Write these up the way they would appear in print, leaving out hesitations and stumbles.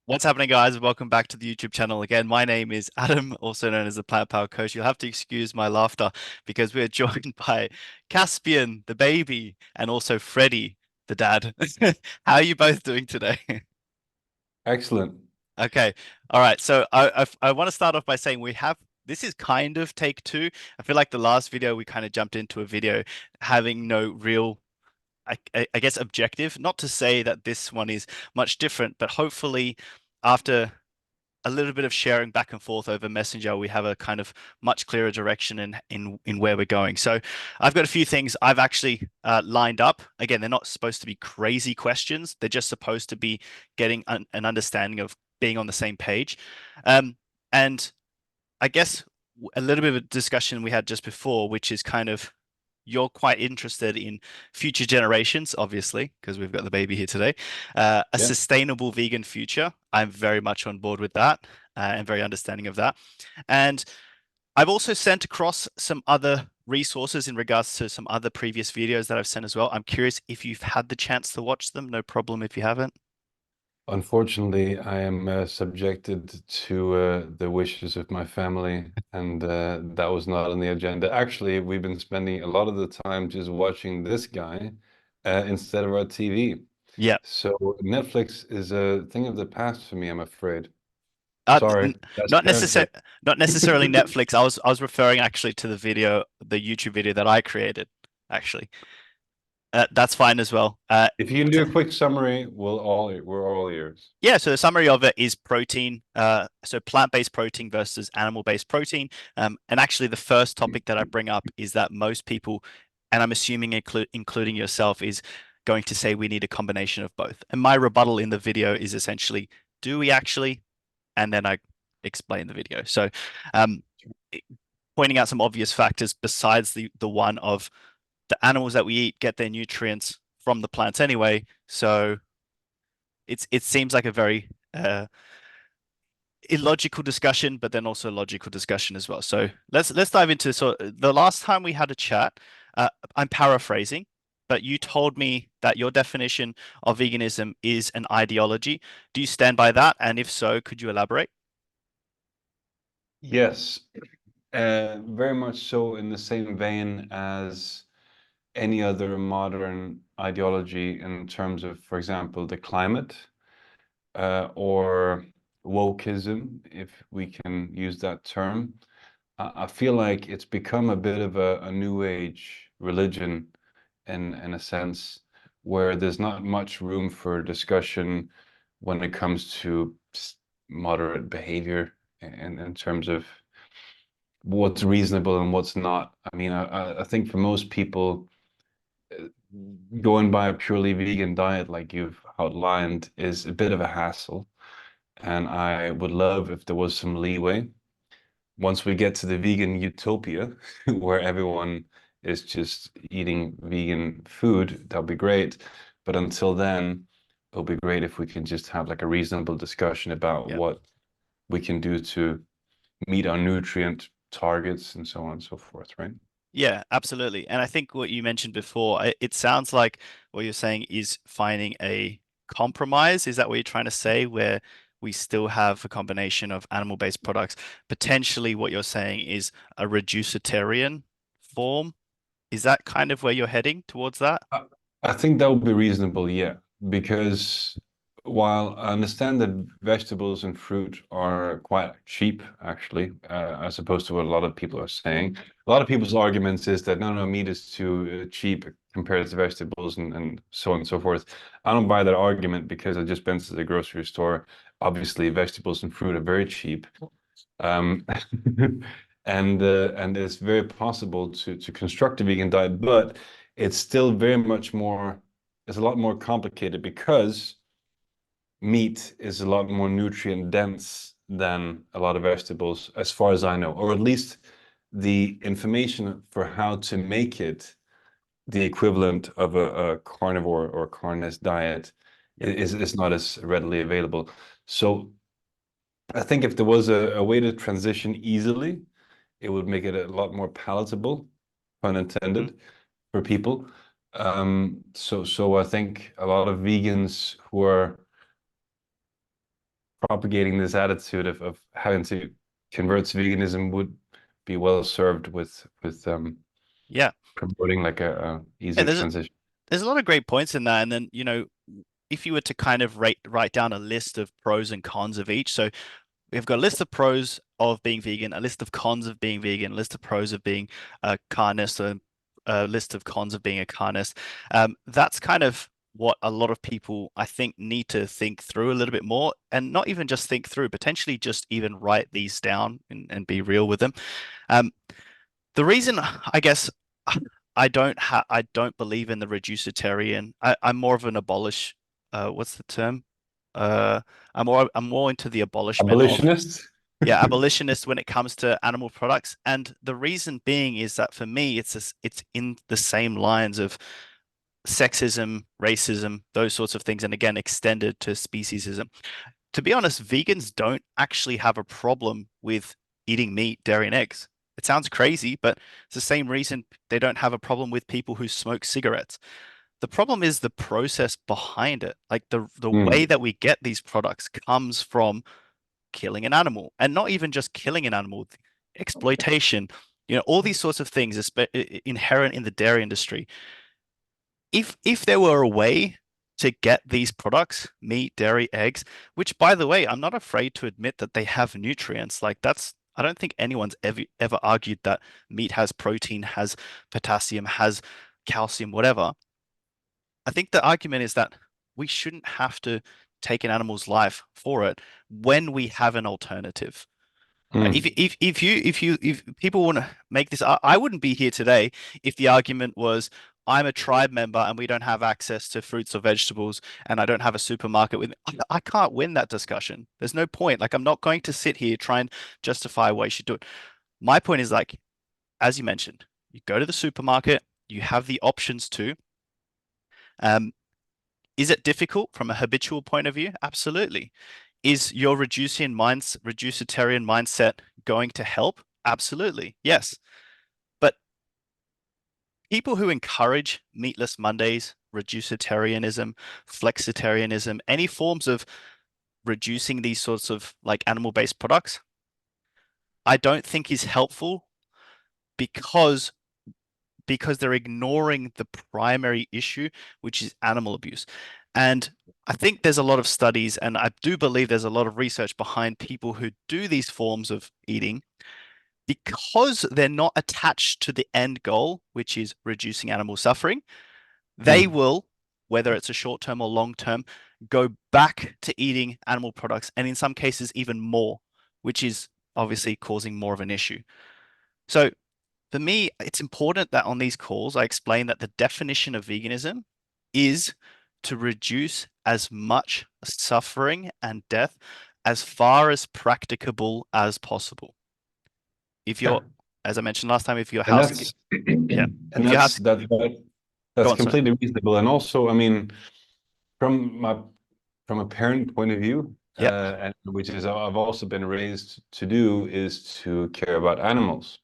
What's happening, guys? Welcome back to the YouTube channel again. My name is Adam, also known as the Plant Power Coach. You'll have to excuse my laughter because we're joined by Caspian, the baby, and also Freddy, the dad. How are you both doing today? Excellent. Okay. All right. So I want to start off by saying we have this is kind of take two. I feel like the last video we kind of jumped into a video having no real I guess objective. Not to say that this one is much different, but hopefully after a little bit of sharing back and forth over Messenger, we have a kind of much clearer direction in where we're going. So I've got a few things I've actually lined up. Again, they're not supposed to be crazy questions. They're just supposed to be getting an understanding of being on the same page. And I guess a little bit of a discussion we had just before, which is kind of you're quite interested in future generations, obviously, because we've got the baby here today. A Yeah. sustainable vegan future. I'm very much on board with that and very understanding of that. And I've also sent across some other resources in regards to some other previous videos that I've sent as well. I'm curious if you've had the chance to watch them. No problem if you haven't. Unfortunately, I am subjected to the wishes of my family, and that was not on the agenda. Actually, we've been spending a lot of the time just watching this guy instead of our TV. Yeah. So Netflix is a thing of the past for me, I'm afraid. Uh, Sorry, n- that's not parent necessar hate. not necessarily Netflix. I was referring actually to the video, the YouTube video that I created, actually. That's fine as well. If you can do a quick summary, we're all ears. Yeah, so the summary of it is protein, so plant-based protein versus animal-based protein. And actually, the first topic that I bring up is that most people, and I'm assuming including yourself, is going to say we need a combination of both. And my rebuttal in the video is essentially, do we actually? And then I explain the video. So, um, pointing out some obvious factors besides the one of the animals that we eat get their nutrients from the plants anyway. So it seems like a very illogical discussion, but then also logical discussion as well. So let's dive into the last time we had a chat. I'm paraphrasing, but you told me that your definition of veganism is an ideology. Do you stand by that? And if so, could you elaborate? Yes, very much so in the same vein as any other modern ideology in terms of, for example, the climate or wokeism, if we can use that term. I feel like it's become a bit of a new age religion in a sense, where there's not much room for discussion when it comes to moderate behavior in terms of what's reasonable and what's not. I mean, I think for most people, uh, going by a purely vegan diet, like you've outlined, is a bit of a hassle. And I would love if there was some leeway. Once we get to the vegan utopia, where everyone is just eating vegan food, that'll be great. But until then, it'll be great if we can just have like a reasonable discussion about Yeah. what we can do to meet our nutrient targets and so on and so forth, right? Yeah, absolutely. And I think what you mentioned before, it sounds like what you're saying is finding a compromise. Is that what you're trying to say, where we still have a combination of animal-based products? Potentially, what you're saying is a reducitarian form. Is that kind of where you're heading towards that? I, I think that would be reasonable, yeah, because while I understand that vegetables and fruit are quite cheap, actually, as opposed to what a lot of people are saying, a lot of people's arguments is that no, no, meat is too cheap compared to vegetables and so on and so forth. I don't buy that argument because I just been to the grocery store. Obviously, vegetables and fruit are very cheap. Um, and it's very possible to construct a vegan diet, but it's still very much more, it's a lot more complicated because meat is a lot more nutrient dense than a lot of vegetables, as far as I know, or at least the information for how to make it the equivalent of a carnivore or carnivore diet Yeah. is not as readily available. So I think if there was a way to transition easily, it would make it a lot more palatable, pun Mhm. intended, for people. So I think a lot of vegans who are propagating this attitude of having to convert to veganism would be well served with Yeah. promoting like a Yeah, easier there's transition. a lot of great points in that. And then, if you were to kind of write down a list of pros and cons of each. So we've got a list of pros of being vegan, a list of cons of being vegan, a list of pros of being a carnist, a list of cons of being a carnist. That's kind of what a lot of people, I think, need to think through a little bit more, and not even just think through, potentially just even write these down and be real with them. Um, the reason, I guess, I don't believe in the reducitarian. I'm more of an abolish. What's the term? Uh, I'm more into the abolishment of, Abolitionists? yeah, abolitionist when it comes to animal products. And the reason being is that for me, it's in the same lines of sexism, racism, those sorts of things, and again, extended to speciesism. To be honest, vegans don't actually have a problem with eating meat, dairy, and eggs. It sounds crazy, but it's the same reason they don't have a problem with people who smoke cigarettes. The problem is the process behind it. Like the way Mm. that we get these products comes from killing an animal, and not even just killing an animal, exploitation, all these sorts of things inherent in the dairy industry. If there were a way to get these products, meat, dairy, eggs, which by the way, I'm not afraid to admit that they have nutrients. Like that's I don't think anyone's ever argued that meat has protein, has potassium, has calcium, whatever. I think the argument is that we shouldn't have to take an animal's life for it when we have an alternative. Right? Mm. If people want to make this, I wouldn't be here today if the argument was I'm a tribe member and we don't have access to fruits or vegetables and I don't have a supermarket with me. I can't win that discussion. There's no point. Like I'm not going to sit here try and justify why you should do it. My point is like, as you mentioned, you go to the supermarket, you have the options to. Um, is it difficult from a habitual point of view? Absolutely. Is your reducitarian mindset going to help? Absolutely. Yes. But people who encourage meatless Mondays, reducitarianism, flexitarianism, any forms of reducing these sorts of like animal-based products, I don't think is helpful because they're ignoring the primary issue, which is animal abuse. And I think there's a lot of studies, and I do believe there's a lot of research behind people who do these forms of eating because they're not attached to the end goal, which is reducing animal suffering. They Mm. will, whether it's a short term or long term, go back to eating animal products, and in some cases, even more, which is obviously causing more of an issue. So for me, it's important that on these calls, I explain that the definition of veganism is to reduce as much suffering and death as far as practicable as possible. If Yeah. you're, as I mentioned last time, if your And house, that's yeah, and if your house, go that's on, sorry. completely reasonable. And also, I mean, from my from a parent point of view, Yeah, and which is I've also been raised to do, is to care about animals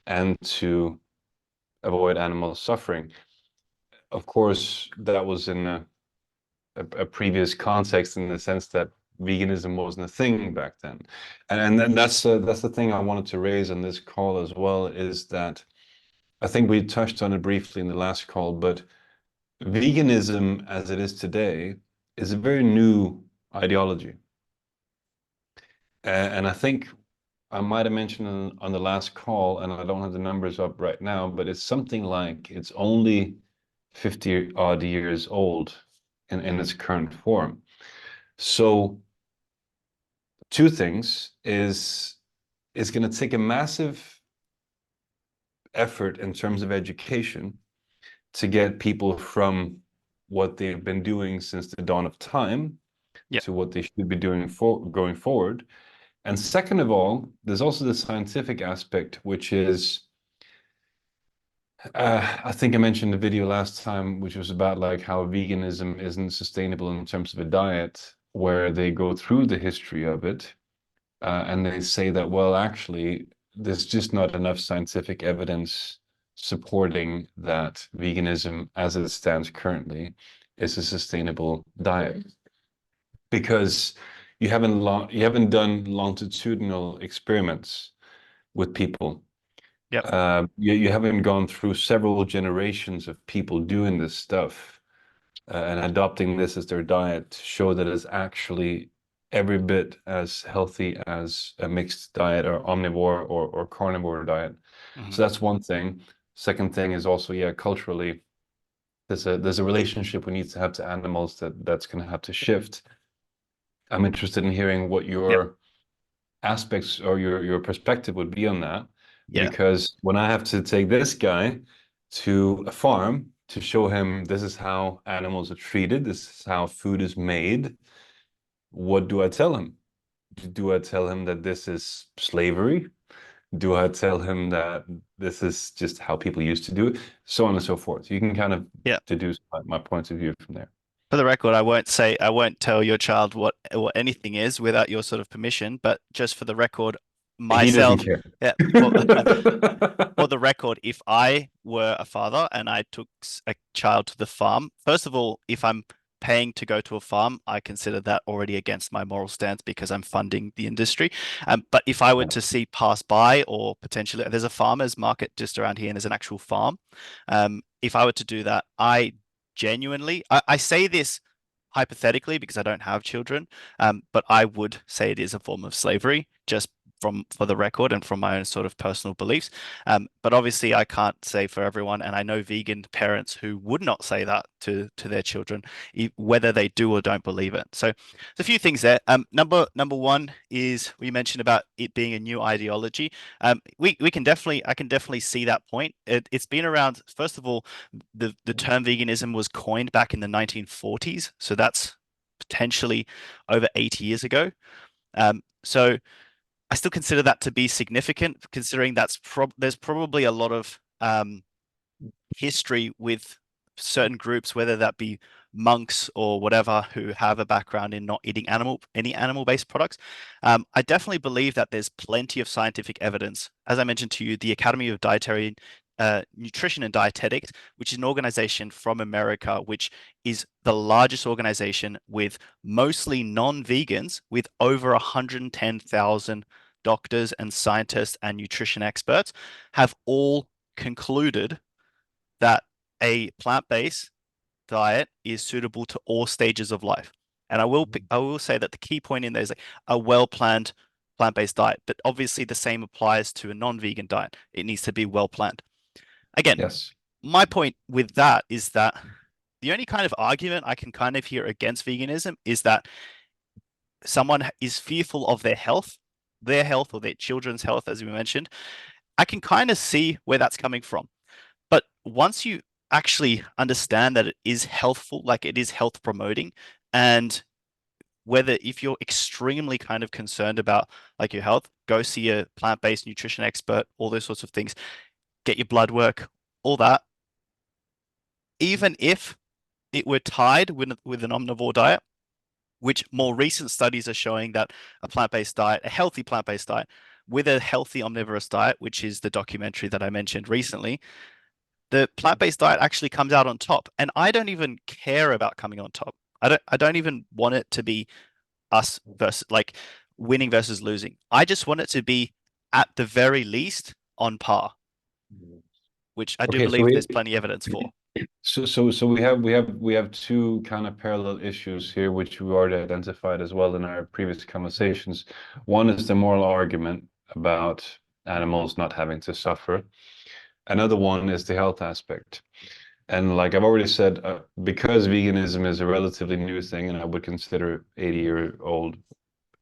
and to avoid animal suffering. Of course, that was in a previous context in the sense that veganism wasn't a thing back then. And then that's the thing I wanted to raise on this call as well, is that I think we touched on it briefly in the last call, but veganism as it is today is a very new ideology. And I think I might have mentioned on the last call, and I don't have the numbers up right now, but it's something like it's only 50 odd years old in its current form. So two things is it's going to take a massive effort in terms of education to get people from what they've been doing since the dawn of time yeah, to what they should be doing for going forward. And second of all, there's also the scientific aspect, which is I think I mentioned the video last time, which was about like how veganism isn't sustainable in terms of a diet, where they go through the history of it, and they say that, well, actually, there's just not enough scientific evidence supporting that veganism, as it stands currently, is a sustainable diet. Because you haven't done longitudinal experiments with people. Yep. You haven't gone through several generations of people doing this stuff and adopting this as their diet to show that it's actually every bit as healthy as a mixed diet or omnivore or carnivore diet. Hmm. So that's one thing. Second thing is also, yeah, culturally, there's a relationship we need to have to animals that's going to have to shift. I'm interested in hearing what Yep. your aspects or your perspective would be on that, Yeah. because when I have to take this guy to a farm to show him this is how animals are treated, this is how food is made, what do I tell him? Do I tell him that this is slavery? Do I tell him that this is just how people used to do it? So on and so forth. You can kind of Yeah. deduce my points of view from there. For the record, I won't tell your child what anything is without your sort of permission, but just for the record, He doesn't myself, care. yeah, for the record, if I were a father and I took a child to the farm, first of all, if I'm paying to go to a farm, I consider that already against my moral stance because I'm funding the industry. But if I were Yeah. to see pass by or potentially there's a farmer's market just around here and there's an actual farm, if I were to do that, I say this hypothetically because I don't have children, but I would say it is a form of slavery, just for the record and from my own sort of personal beliefs. But obviously, I can't say for everyone, and I know vegan parents who would not say that to their children, whether they do or don't believe it. So, there's a few things there. Number one is we mentioned about it being a new ideology. We can definitely I can definitely see that point. It's been around. First of all, the term veganism was coined back in the 1940s, so that's potentially over 80 years ago. So I still consider that to be significant, considering there's probably a lot of history with certain groups, whether that be monks or whatever, who have a background in not eating any animal-based products. I definitely believe that there's plenty of scientific evidence. As I mentioned to you, the Academy of Dietary Nutrition and Dietetics, which is an organization from America, which is the largest organization with mostly non-vegans, with over 110,000 doctors and scientists and nutrition experts, have all concluded that a plant-based diet is suitable to all stages of life. And I will say that the key point in there is like a well-planned plant-based diet, but obviously the same applies to a non-vegan diet. It needs to be well planned. Again, Yes. my point with that is that the only kind of argument I can kind of hear against veganism is that someone is fearful of their health or their children's health, as we mentioned. I can kind of see where that's coming from. But once you actually understand that it is healthful, like it is health promoting, and whether if you're extremely kind of concerned about like your health, go see a plant-based nutrition expert, all those sorts of things, get your blood work, all that. Even if it were tied with an omnivore diet, which more recent studies are showing that a plant-based diet, a healthy plant-based diet, with a healthy omnivorous diet, which is the documentary that I mentioned recently, the plant-based diet actually comes out on top. And I don't even care about coming on top. I don't even want it to be us versus like winning versus losing. I just want it to be at the very least on par, which I do Okay, believe there's plenty of evidence for. so we have two kind of parallel issues here, which we already identified as well in our previous conversations. One is the moral argument about animals not having to suffer. Another one is the health aspect. And like I've already said, because veganism is a relatively new thing, and I would consider 80-year-old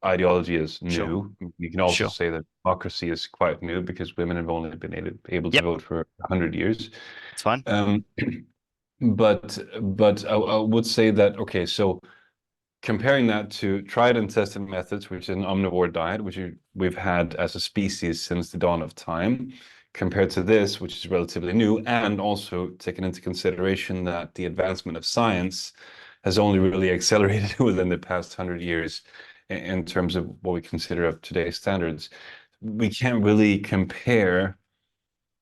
ideology as Sure, new. You can also sure. say that democracy is quite new because women have only been able to Yep, vote for 100 years. it's fine. Um, but I would say that, okay, so comparing that to tried and tested methods, which is an omnivore diet, which we've had as a species since the dawn of time, compared to this, which is relatively new, and also taking into consideration that the advancement of science has only really accelerated within the past 100 years in terms of what we consider of today's standards. We can't really compare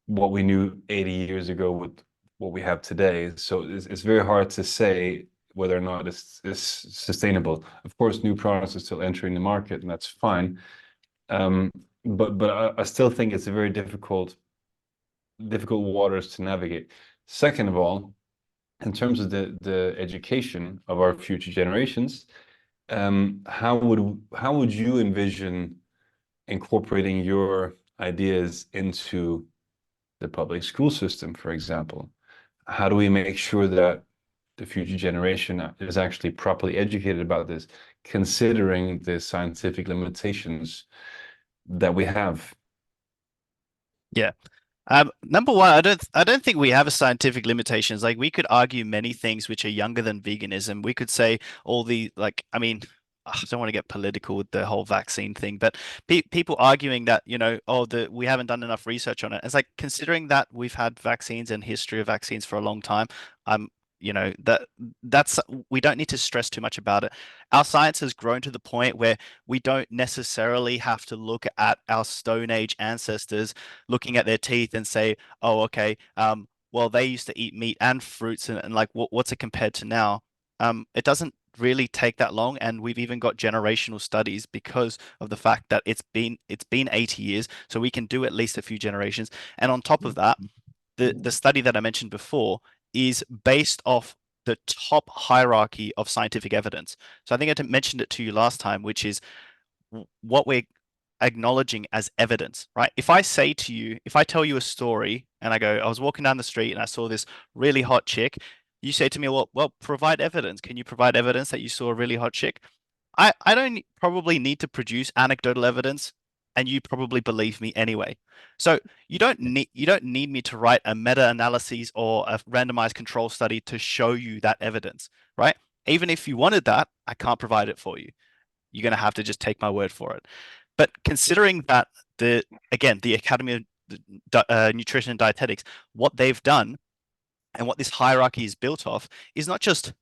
what we knew 80 years ago with what we have today. So it's very hard to say whether or not it's sustainable. Of course, new products are still entering the market, and that's fine. Um, but I still think it's a very difficult waters to navigate. Second of all, in terms of the education of our future generations, how would you envision incorporating your ideas into the public school system, for example? How do we make sure that the future generation is actually properly educated about this, considering the scientific limitations that we have? Yeah. Number one, I don't think we have a scientific limitations. Like we could argue many things which are younger than veganism. We could say all the like, I mean, I don't want to get political with the whole vaccine thing, but people arguing that, oh, we haven't done enough research on it. It's like considering that we've had vaccines and history of vaccines for a long time. Um, that's we don't need to stress too much about it. Our science has grown to the point where we don't necessarily have to look at our Stone Age ancestors looking at their teeth and say, oh, okay, well, they used to eat meat and fruits and like what's it compared to now? It doesn't really take that long, and we've even got generational studies because of the fact that it's been 80 years, so we can do at least a few generations. And on top of that, the study that I mentioned before is based off the top hierarchy of scientific evidence. So I think I mentioned it to you last time, which is what we're acknowledging as evidence, right? If I say to you, if I tell you a story and I go, I was walking down the street and I saw this really hot chick, you say to me, well, provide evidence. Can you provide evidence that you saw a really hot chick? I don't probably need to produce anecdotal evidence, and you probably believe me anyway. So you don't need me to write a meta-analysis or a randomized control study to show you that evidence, right? Even if you wanted that, I can't provide it for you. You're going to have to just take my word for it. But considering that the Academy of Nutrition and Dietetics, what they've done and what this hierarchy is built off is not just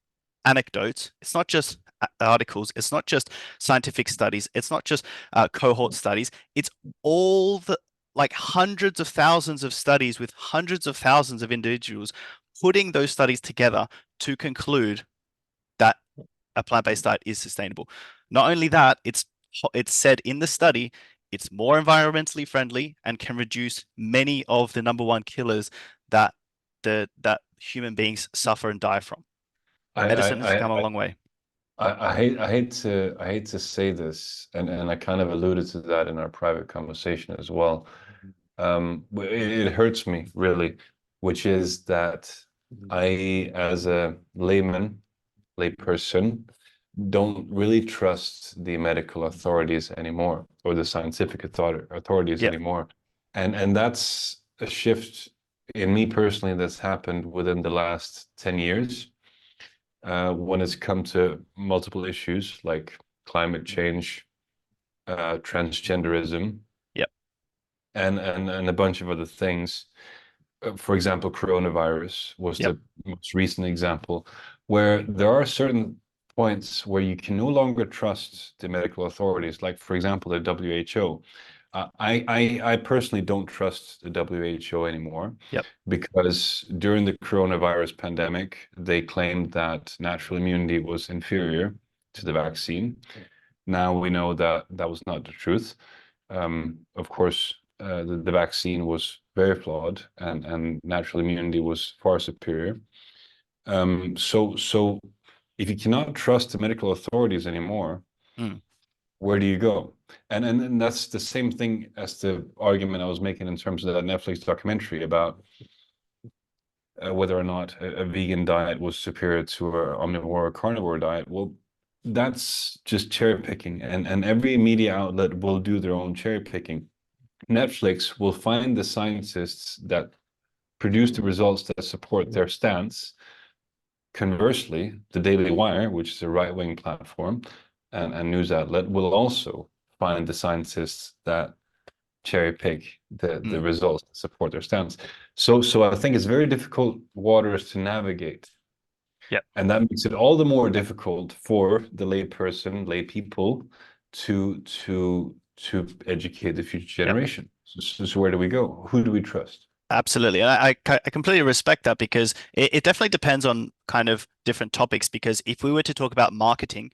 anecdotes, it's not just articles, it's not just scientific studies, it's not just cohort studies, it's all the like hundreds of thousands of studies with hundreds of thousands of individuals putting those studies together to conclude that a plant-based diet is sustainable. Not only that, it's said in the study it's more environmentally friendly and can reduce many of the number one killers that that human beings suffer and die from. I Medicine has I come a I, long way. I hate to say this, and I kind of alluded to that in our private conversation as well. It hurts me really, which is that I, as a layperson, don't really trust the medical authorities anymore or the scientific authorities Yeah, anymore. And that's a shift in me personally that's happened within the last 10 years when it's come to multiple issues like climate change, transgenderism, yeah, and a bunch of other things. For example, coronavirus was yep, the most recent example, where there are certain points where you can no longer trust the medical authorities, like, for example, the WHO. I personally don't trust the WHO anymore yep. because during the coronavirus pandemic, they claimed that natural immunity was inferior to the vaccine. Now we know that that was not the truth. Of course, the vaccine was very flawed, and natural immunity was far superior. So if you cannot trust the medical authorities anymore, Mm, where do you go? And that's the same thing as the argument I was making in terms of that Netflix documentary about whether or not a vegan diet was superior to a omnivore or carnivore diet. Well, that's just cherry picking, and every media outlet will do their own cherry picking. Netflix will find the scientists that produce the results that support their stance. Conversely, the Daily Wire, which is a right-wing platform and news outlet, will also find the scientists that cherry pick the mm, results that support their stance. So I think it's very difficult waters to navigate. yep, And that makes it all the more difficult for the lay people to educate the future yep. generation. So where do we go? Who do we trust? Absolutely. And I completely respect that because it definitely depends on kind of different topics. Because if we were to talk about marketing,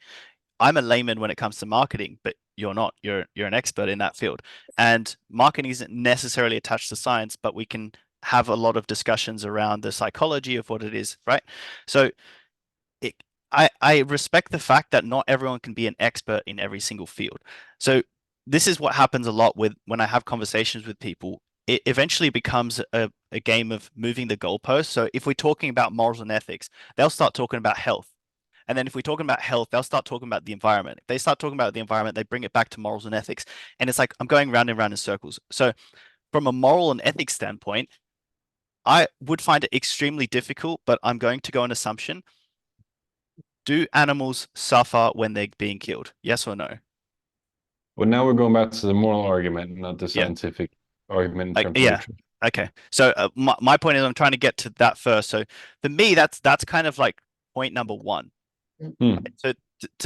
I'm a layman when it comes to marketing, but you're not. You're an expert in that field. And marketing isn't necessarily attached to science, but we can have a lot of discussions around the psychology of what it is, right? So it, I respect the fact that not everyone can be an expert in every single field. So this is what happens a lot with when I have conversations with people. It eventually becomes a game of moving the goalpost. So if we're talking about morals and ethics, they'll start talking about health. And then if we're talking about health, they'll start talking about the environment. If they start talking about the environment, they bring it back to morals and ethics. And it's like I'm going round and round in circles. So from a moral and ethics standpoint, I would find it extremely difficult, but I'm going to go an assumption. Do animals suffer when they're being killed? Yes or no? Well, now we're going back to the moral argument, not the Yeah. scientific argument in Like, terms of yeah. nutrition. Okay. So my point is I'm trying to get to that first. So for me, that's kind of like point number one. Hmm, So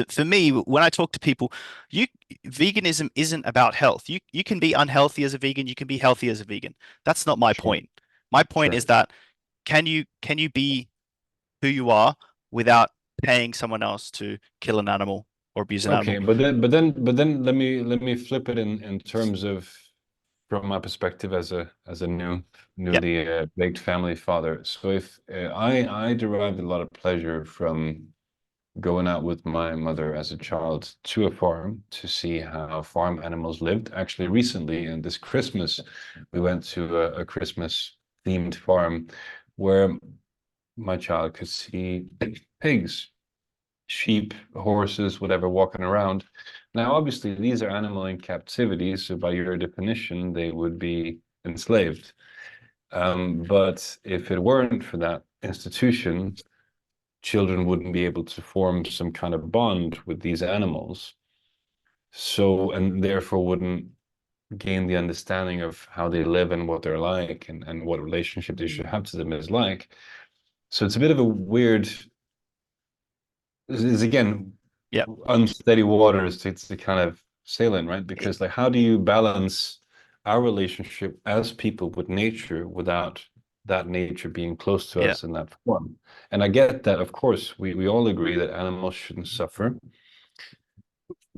for me, when I talk to people, you veganism isn't about health. You can be unhealthy as a vegan, you can be healthy as a vegan. That's not my sure, point. My point sure. is that can you be who you are without paying someone else to kill an animal or abuse an Okay, animal? but then let me flip it in terms of from my perspective as a Yeah. newly baked family father. So if I derived a lot of pleasure from going out with my mother as a child to a farm to see how farm animals lived. Actually, recently, and this Christmas, we went to a Christmas themed farm where my child could see pigs, sheep, horses, whatever, walking around. Now, obviously, these are animal in captivity, so by your definition, they would be enslaved. But if it weren't for that institution, children wouldn't be able to form some kind of bond with these animals. So, and therefore wouldn't gain the understanding of how they live and what they're like and what relationship they should have to them is like. So it's a bit of a weird, is again, Yeah. unsteady waters to kind of sail in, right? Because like, how do you balance our relationship as people with nature without that nature being close to Yeah. us in that form? And I get that, of course, we all agree that animals shouldn't suffer,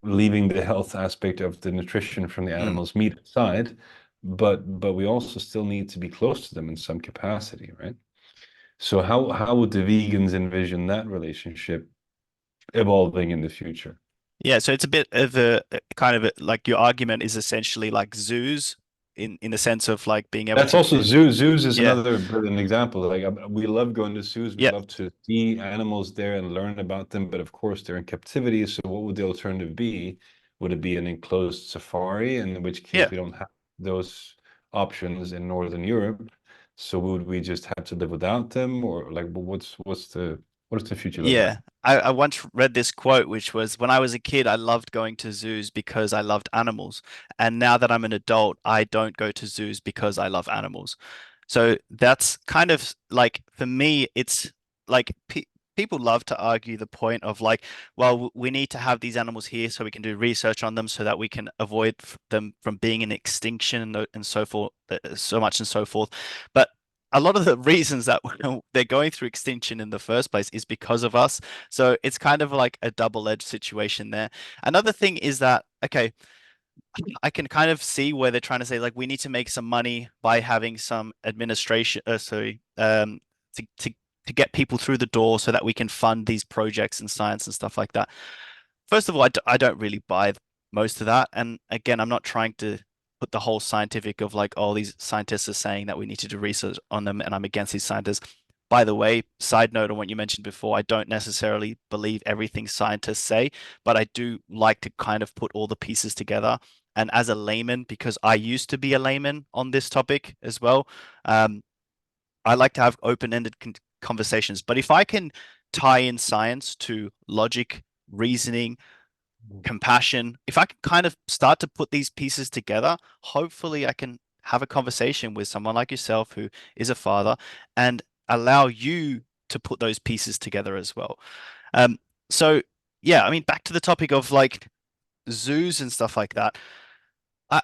leaving the health aspect of the nutrition from the Mm. animal's meat aside, but we also still need to be close to them in some capacity, right? So how would the vegans envision that relationship evolving in the future? Yeah, so it's a bit of a kind of like your argument is essentially like zoos in the sense of like being able That's to also zoos. Zoos is yeah. another brilliant example. Like we love going to zoos. We Yeah. love to see animals there and learn about them. But of course, they're in captivity. So what would the alternative be? Would it be an enclosed safari? In which case, Yeah. we don't have those options in Northern Europe. So would we just have to live without them, or like, what does the future look like? Yeah, I once read this quote, which was when I was a kid, I loved going to zoos because I loved animals. And now that I'm an adult, I don't go to zoos because I love animals. So that's kind of like, for me, it's like people love to argue the point of like, well, we need to have these animals here so we can do research on them so that we can avoid them from being in extinction and so forth, so much and so forth. But a lot of the reasons that they're going through extinction in the first place is because of us. So it's kind of like a double-edged situation there. Another thing is that, okay, I can kind of see where they're trying to say like we need to make some money by having some administration, to to get people through the door so that we can fund these projects in science and stuff like that. First of all, I don't really buy most of that. And again, I'm not trying to put the whole scientific of like, oh, these scientists are saying that we need to do research on them, and I'm against these scientists. By the way, side note on what you mentioned before, I don't necessarily believe everything scientists say, but I do like to kind of put all the pieces together. And as a layman, because I used to be a layman on this topic as well, um, I like to have open-ended conversations. But if I can tie in science to logic, reasoning, compassion, if I can kind of start to put these pieces together, hopefully I can have a conversation with someone like yourself who is a father and allow you to put those pieces together as well. Um, so yeah, I mean, back to the topic of like zoos and stuff like that. I,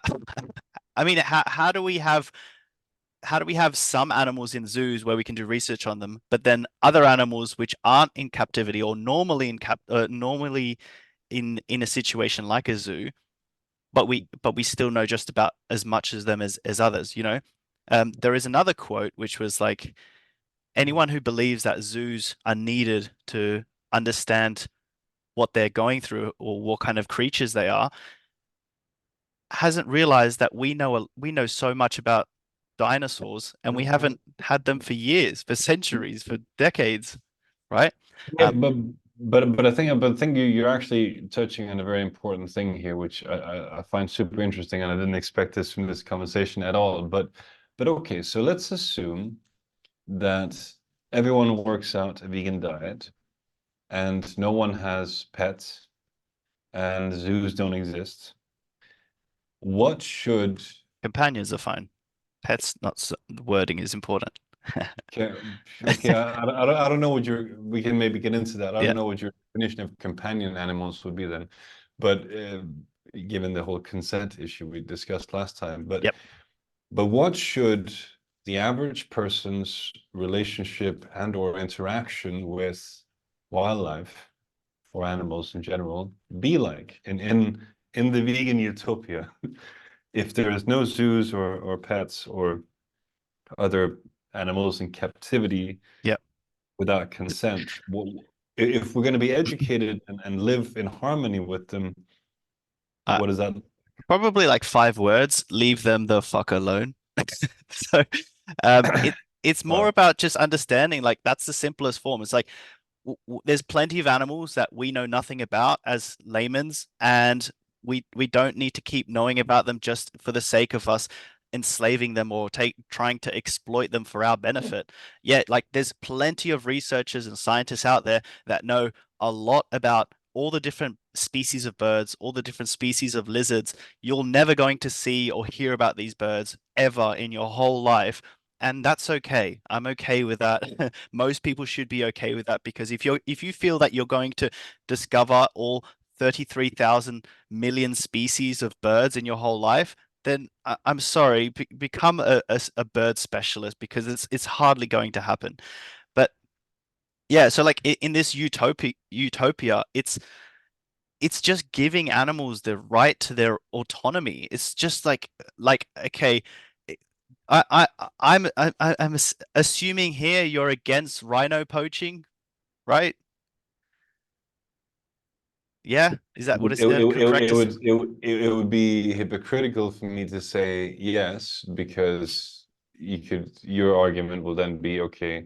I mean, how do we have how do we have some animals in zoos where we can do research on them, but then other animals which aren't in captivity or normally in a situation like a zoo, but we still know just about as much as them as others, you know? There is another quote which was like, anyone who believes that zoos are needed to understand what they're going through or what kind of creatures they are hasn't realized that we know so much about dinosaurs and we haven't had them for years, for centuries, for decades, right? Yeah, Um, but I think you're actually touching on a very important thing here, which I find super interesting, and I didn't expect this from this conversation at all. But okay, so let's assume that everyone works out a vegan diet, and no one has pets, and zoos don't exist. What should Companions are fine. Pets, not so, the wording is important. Okay, okay, I don't know what your, we can maybe get into that. I Yeah, don't know what your definition of companion animals would be then, but given the whole consent issue we discussed last time, yep. but what should the average person's relationship and or interaction with wildlife or animals in general be like in the vegan utopia? If there is no zoos or pets or other animals in captivity Yep. without consent. If we're going to be educated and live in harmony with them, Uh, what is that? Probably like 5 words, leave them the fuck alone. So, it's more Wow. about just understanding, like that's the simplest form. It's like there's plenty of animals that we know nothing about as laymen's, and we don't need to keep knowing about them just for the sake of us enslaving them or trying to exploit them for our benefit. Yet, like there's plenty of researchers and scientists out there that know a lot about all the different species of birds, all the different species of lizards. You're never going to see or hear about these birds ever in your whole life. And that's okay. I'm okay with that. Most people should be okay with that because if you feel that you're going to discover all 33,000 million species of birds in your whole life, then I'm sorry, become a bird specialist because it's hardly going to happen. But yeah, so like in this utopia, it's just giving animals the right to their autonomy. It's just like okay, I'm assuming here you're against rhino poaching, right? Yeah, is that what is the correct? It would be hypocritical for me to say yes, because your argument will then be, okay,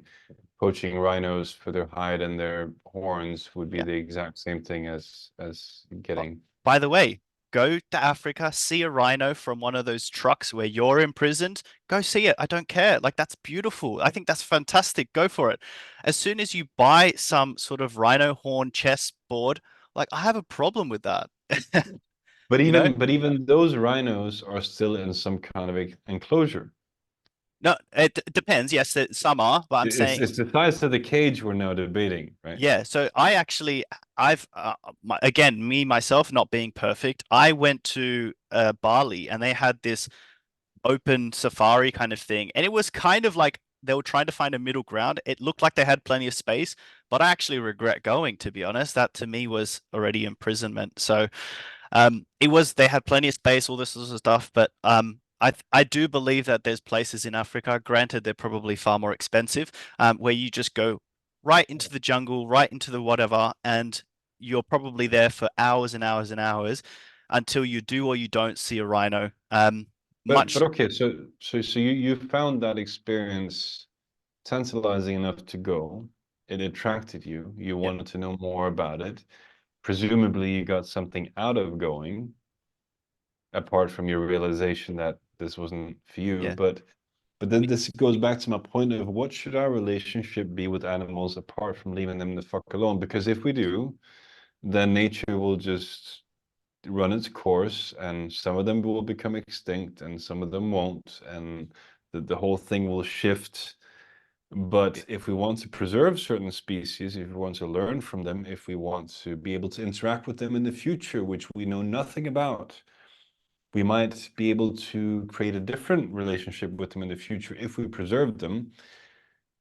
poaching rhinos for their hide and their horns would be Yeah. the exact same thing as Oh, getting. by the way, go to Africa, see a rhino from one of those trucks where you're imprisoned. Go see it. I don't care. Like that's beautiful. I think that's fantastic. Go for it. As soon as you buy some sort of rhino horn chess board, like I have a problem with that. But You know? even those rhinos are still in some kind of enclosure. No, it depends. Yes, some are, but I'm saying It's the size of the cage we're now debating, right? yeah. So I've again, me myself not being perfect, I went to Bali and they had this open safari kind of thing. And it was kind of like they were trying to find a middle ground. It looked like they had plenty of space, but I actually regret going, to be honest. That to me was already imprisonment. So it was they had plenty of space, all this sort of stuff, but I do believe that there's places in Africa, granted they're probably far more expensive, where you just go right into the jungle, right into the whatever, and you're probably there for hours and hours and hours until you do or you don't see a rhino. But Much, okay, so you found that experience tantalizing enough to go. It attracted you. You yeah, wanted to know more about it. Presumably, you got something out of going, apart from your realization that this wasn't for you. yeah. But then this goes back to my point of what should our relationship be with animals apart from leaving them the fuck alone? Because if we do, then nature will just run its course, and some of them will become extinct and some of them won't, and the whole thing will shift. But if we want to preserve certain species, if we want to learn from them, if we want to be able to interact with them in the future, which we know nothing about, we might be able to create a different relationship with them in the future if we preserve them.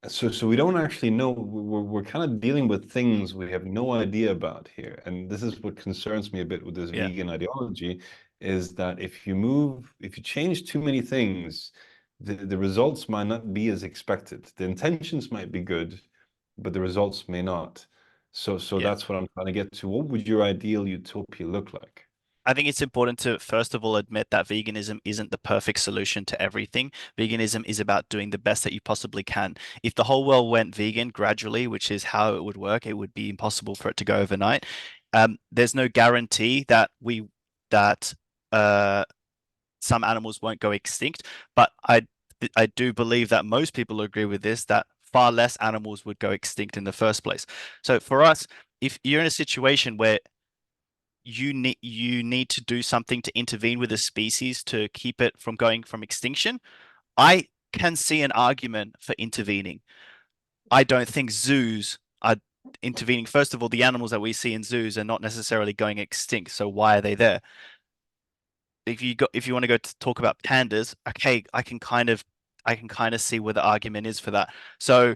So we don't actually know. We're kind of dealing with things we have no idea about here, and this is what concerns me a bit with this Yeah, vegan ideology, is that if you change too many things, the results might not be as expected. The intentions might be good, but the results may not. So yeah. that's what I'm trying to get to. What would your ideal utopia look like? I think it's important to first of all admit that veganism isn't the perfect solution to everything. Veganism is about doing the best that you possibly can. If the whole world went vegan gradually, which is how it would work, it would be impossible for it to go overnight. There's no guarantee that uh, some animals won't go extinct, but I do believe that most people agree with this, that far less animals would go extinct in the first place. So for us, if you're in a situation where you need to do something to intervene with a species to keep it from going from extinction, I can see an argument for intervening. I don't think zoos are intervening. First of all, the animals that we see in zoos are not necessarily going extinct, so why are they there? If you want to go to talk about pandas, okay, I can kind of see where the argument is for that. So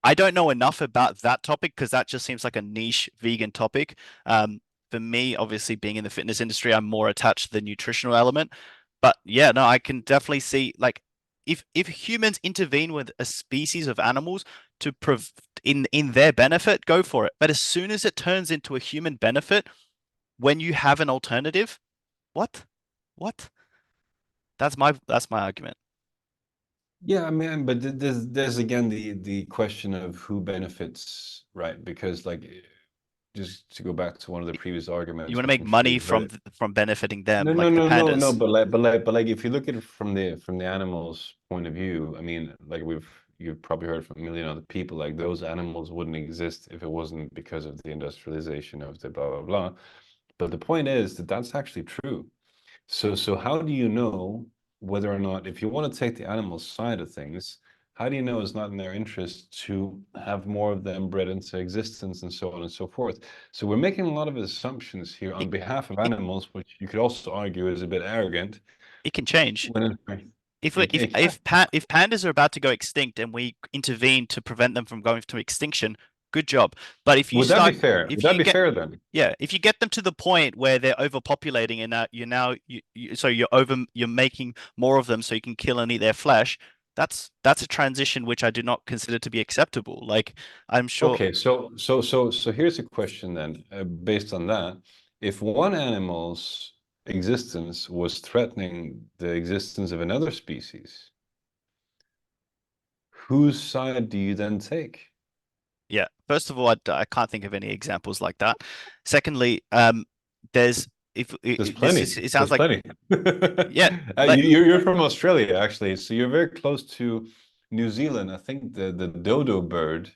I don't know enough about that topic because that just seems like a niche vegan topic. For me, obviously being in the fitness industry, I'm more attached to the nutritional element. But yeah, no, I can definitely see like if humans intervene with a species of animals to prov in their benefit, go for it. But as soon as it turns into a human benefit, when you have an alternative, what? What? That's my argument. Yeah, I mean, but there's again the question of who benefits, right? Because like just to go back to one of the previous You arguments, want to which make I'm sure money you've heard. from benefiting No, them, no, like the no, no, no. pandas. But like, if you look at it from the animals' point of view, I mean, like you've probably heard from a million other people, like those animals wouldn't exist if it wasn't because of the industrialization of the blah blah blah. But the point is that that's actually true. So how do you know whether or not, if you want to take the animal side of things, how do you know it's not in their interest to have more of them bred into existence and so on and so forth? So we're making a lot of assumptions here It, on behalf of it, animals, which you could also argue is a bit arrogant. it can change. When in fact, If we, it can. if pandas are about to go extinct and we intervene to prevent them from going to extinction, good job. But Would that be fair? Would if that you be get fair then? yeah, if you get them to the point where they're overpopulating and so you're making more of them so you can kill and eat their flesh, that's a transition which I do not consider to be acceptable. Like I'm sure Okay, so here's a question then, based on that. If one animal's existence was threatening the existence of another species, whose side do you then take? yeah. First of all, I can't think of any examples like that. Secondly, there's if There's this plenty. is it sounds There's like plenty. yeah, like You're from Australia, actually, so you're very close to New Zealand. I think the dodo bird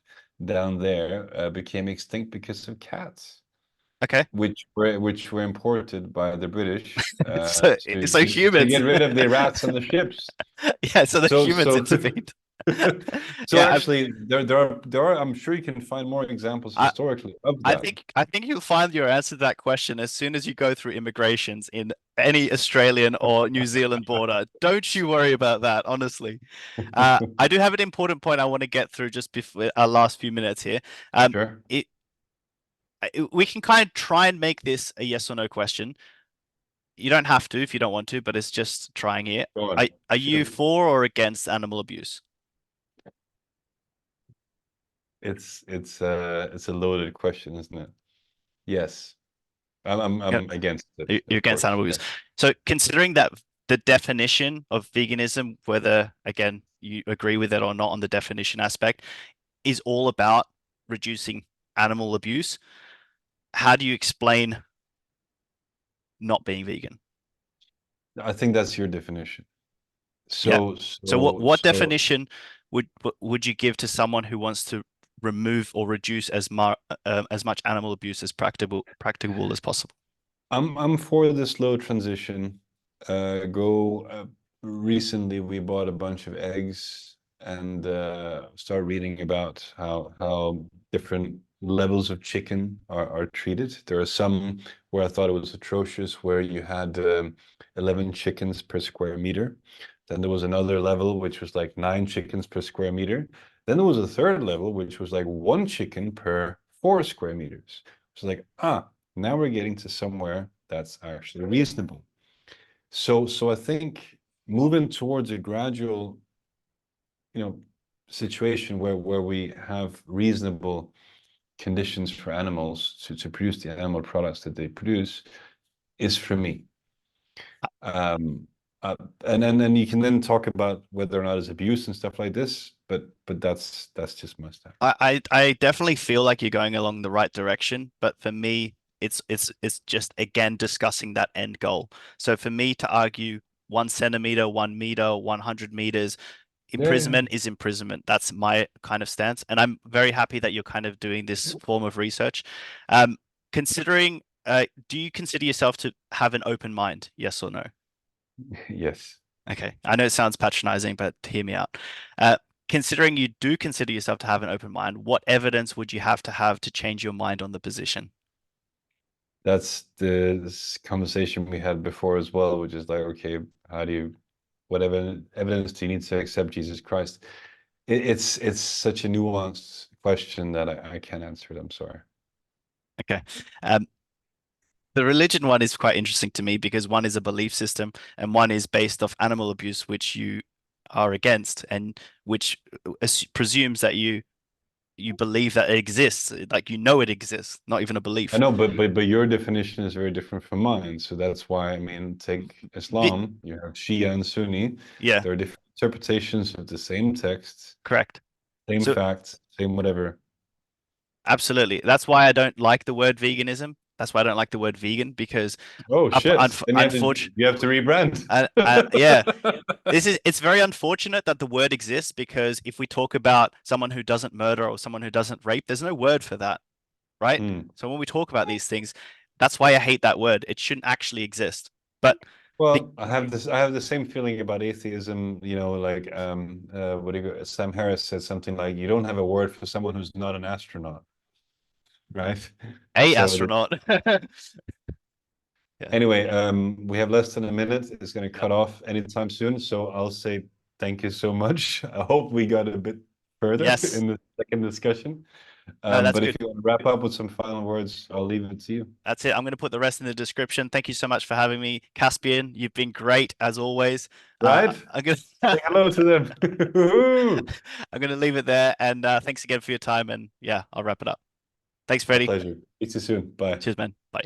down there became extinct because of cats, okay. which were imported by the British So so to humans get rid of the rats on the ships. yeah, so the So humans so intervened. so Yeah, actually there are I'm sure you can find more examples I historically of I that. think I think you'll find your answer to that question as soon as you go through immigrations in any Australian or New Zealand border. Don't you worry about that, honestly. I do have an important point I want to get through just before our last few minutes here. Um, Sure. it, we can kind of try and make this a yes or no question. You don't have to if you don't want to, but it's just trying it. Go on. Are you Shoot. for or against animal abuse? It's a loaded question, isn't it? Yes. Yeah, I'm against it, you're of against course. animal abuse. Yeah. So considering that the definition of veganism, whether again you agree with it or not on the definition aspect, is all about reducing animal abuse, how do you explain not being vegan? I think that's your definition. Yeah. So So so what so definition would you give to someone who wants to remove or reduce as much animal abuse as practicable as possible? I'm for the slow transition. Go recently we bought a bunch of eggs and start reading about how different levels of chicken are treated. There are some where I thought it was atrocious, where you had 11 chickens per square meter. Then there was another level which was like 9 chickens per square meter. Then there was a third level which was like 1 chicken per 4 square meters. So like, now we're getting to somewhere that's actually reasonable. So I think moving towards a gradual, situation where we have reasonable conditions for animals to produce the animal products that they produce is for me. Um, and then you can then talk about whether or not it's abuse and stuff like this, but that's just my style. I definitely feel like you're going along the right direction, but for me, it's just again discussing that end goal. So for me to argue 1 centimeter, 1 meter, 100 meters, Yeah, yeah. imprisonment is imprisonment. That's my kind of stance, and I'm very happy that you're kind of doing this form of research. Um, considering, do you consider yourself to have an open mind? Yes or no? Yes. Okay, I know it sounds patronizing, but hear me out. Uh, considering you do consider yourself to have an open mind, what evidence would you have to change your mind on the position? That's this conversation we had before as well, which is like, okay, how do you, whatever evidence do you need to accept Jesus Christ? It's such a nuanced question that I can't answer it. I'm sorry. Okay. Um, the religion one is quite interesting to me because one is a belief system and one is based off animal abuse, which you are against and which presumes that you believe that it exists, like you know it exists, not even a I belief. know, but your definition is very different from mine. So that's why, I mean, take The, Islam, you have Shia and Sunni. yeah, There are different interpretations of the same text, correct. same So facts, same whatever. absolutely. That's why I don't like the word veganism. That's why I don't like the word vegan because Oh shit. Then unfortunately, you have to rebrand. yeah, it's very unfortunate that the word exists because if we talk about someone who doesn't murder or someone who doesn't rape, there's no word for that, right? Hmm. So when we talk about these things, that's why I hate that word. It shouldn't actually exist. But the Well, I have the same feeling about atheism, like what do you go, Sam Harris said something like you don't have a word for someone who's not an astronaut, right? a So astronaut. Yeah. anyway, we have less than a minute. It's going to Yep. cut off anytime soon. So I'll say thank you so much. I hope we got a bit further Yes. in the second discussion. No, that's But if good. you want to wrap up with some final words, I'll leave it to you. That's it. I'm going to put the rest in the description. Thank you so much for having me, Caspian. You've been great as always. Right? I'm gonna Say hello to them. Woohoo! I'm gonna leave it there. And thanks again for your time. And yeah, I'll wrap it up. Thanks, My Freddie. pleasure. See you soon. Bye. Cheers, man. Bye.